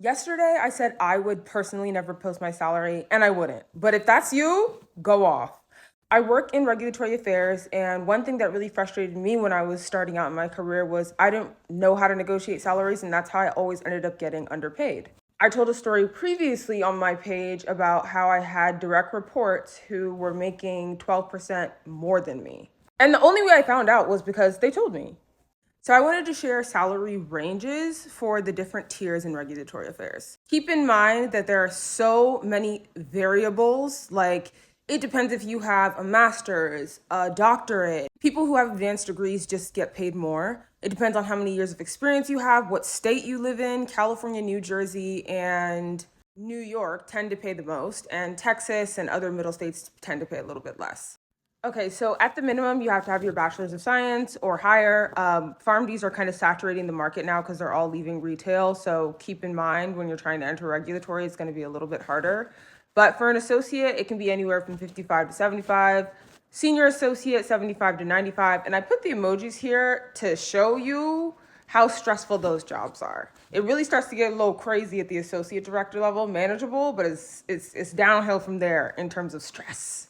Yesterday, I said I would personally never post my salary, and I wouldn't. But if that's you, go off. I work in regulatory affairs, and one thing that really frustrated me when I was starting out in my career was I didn't know how to negotiate salaries, and that's how I always ended up getting underpaid. I told a story previously on my page about how I had direct reports who were making 12% more than me. And the only way I found out was because they told me. So I wanted to share salary ranges for the different tiers in regulatory affairs. Keep in mind that there are so many variables, like it depends if you have a master's, a doctorate. People who have advanced degrees just get paid more. It depends on how many years of experience you have, what state you live in. California, New Jersey, and New York tend to pay the most, and Texas and other middle states tend to pay a little bit less. Okay, so at the minimum, you have to have your bachelor's of science or higher. PharmDs are kind of saturating the market now because they're all leaving retail. So keep in mind when you're trying to enter regulatory, it's going to be a little bit harder. But for an associate, it can be anywhere from 55 to 75. Senior associate, 75 to 95. And I put the emojis here to show you how stressful those jobs are. It really starts to get a little crazy at the associate director level, manageable, but it's downhill from there in terms of stress.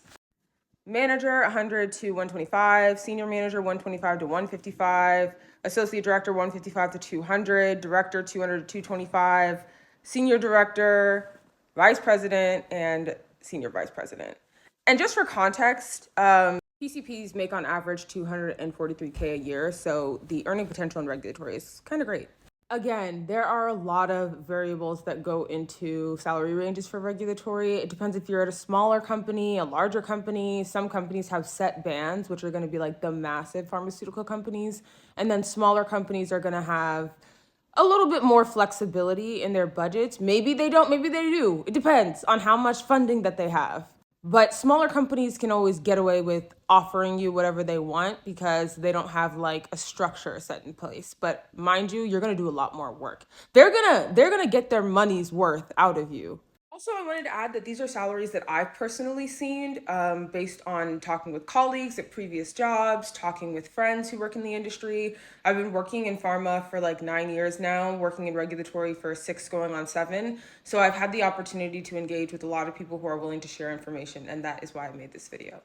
Manager 100 to 125, senior manager 125 to 155, associate director 155 to 200, director 200 to 225, senior director, vice president, and senior vice president. And just for context, PCPs make on average $243K a year, so the earning potential in regulatory is kind of great. Again, there are a lot of variables that go into salary ranges for regulatory. It depends if you're at a smaller company, a larger company. Some companies have set bands, which are going to be like the massive pharmaceutical companies. And then smaller companies are going to have a little bit more flexibility in their budgets. Maybe they don't, maybe they do. It depends on how much funding that they have. But smaller companies can always get away with offering you whatever they want because they don't have like a structure set in place. But mind you, you're gonna do a lot more work. They're gonna get their money's worth out of you. Also, I wanted to add that these are salaries that I've personally seen based on talking with colleagues at previous jobs, talking with friends who work in the industry. I've been working in pharma for like 9 years now, working in regulatory for 6 going on 7. So I've had the opportunity to engage with a lot of people who are willing to share information, and that is why I made this video.